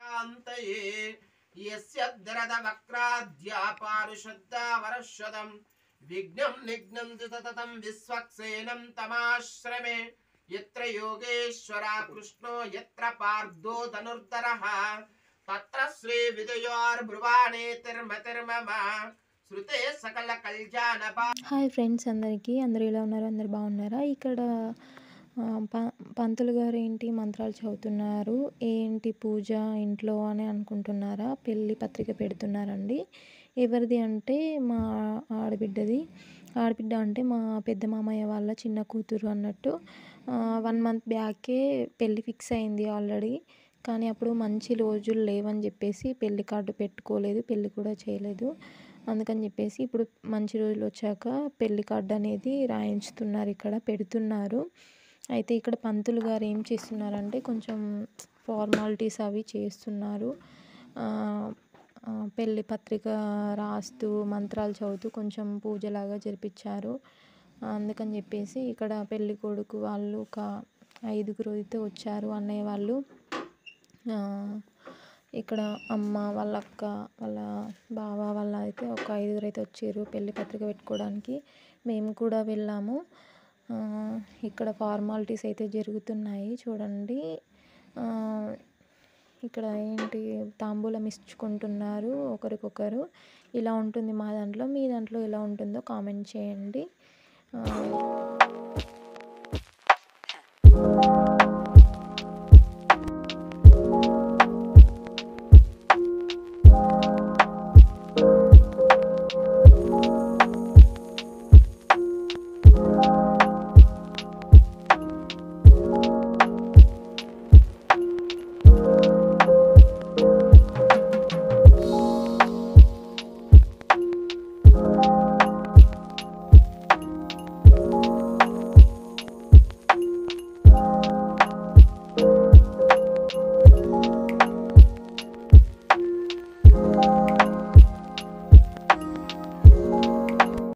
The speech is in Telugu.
शान्तये यस्य दरदवक्राद्या पारुषद्दा वरश्वदं विघ्नं निघ्नं सततं विश्वक्सेनं तमाश्रमे यत्र योगेश्वरा कृष्णो यत्र पार्थो धनुर्धरः तत्र श्री विदयोर्ब्रुवाणे तिर्मतिर्मम श्रुते सकल कल्याणपा। హాయ్ ఫ్రెండ్స్, అందరూ ఎలా ఉన్నారు? అందరు బాగున్నారా? ఇక్కడ పంతులు గారు ఏంటి మంత్రాలు చదువుతున్నారు, ఏంటి పూజ ఇంట్లో అని అనుకుంటున్నారా? పెళ్ళి పత్రిక పెడుతున్నారండి. ఎవరిది అంటే మా ఆడబిడ్డ అంటే మా పెద్ద మామయ్య వాళ్ళ చిన్న కూతురు అన్నట్టు. 1 మంత్ బ్యాకే పెళ్ళి ఫిక్స్ అయింది ఆల్రెడీ. కానీ అప్పుడు మంచి రోజులు లేవని చెప్పేసి పెళ్లి కార్డు పెట్టుకోలేదు, పెళ్ళి కూడా చేయలేదు. అందుకని చెప్పేసి ఇప్పుడు మంచి రోజులు వచ్చాక పెళ్లి కార్డు అనేది రాయించుతున్నారు, ఇక్కడ పెడుతున్నారు. అయితే ఇక్కడ పంతులు గారు ఏం చేస్తున్నారంటే కొంచెం ఫార్మాలిటీస్ అవి చేస్తున్నారు. పెళ్లి పత్రిక రాస్తూ మంత్రాలు చదువుతూ కొంచెం పూజలాగా జరిపించారు. అందుకని చెప్పేసి ఇక్కడ పెళ్లి కొడుకు వాళ్ళు ఒక 5గురు అయితే వచ్చారు, అన్నయ్య వాళ్ళు. ఇక్కడ అమ్మ వాళ్ళ అక్క వాళ్ళ బావ వాళ్ళ అయితే ఒక 5గురు అయితే వచ్చారు పెళ్లి పత్రిక పెట్టుకోవడానికి. మేము కూడా వెళ్ళాము. ఇక్కడ ఫార్మాలిటీస్ అయితే జరుగుతున్నాయి చూడండి. ఇక్కడ ఏంటి తాంబూలం ఇచ్చుకుంటున్నారు ఒకరికొకరు. ఇలా ఉంటుంది మా దాంట్లో. మీ దాంట్లో ఎలా ఉంటుందో కామెంట్ చేయండి.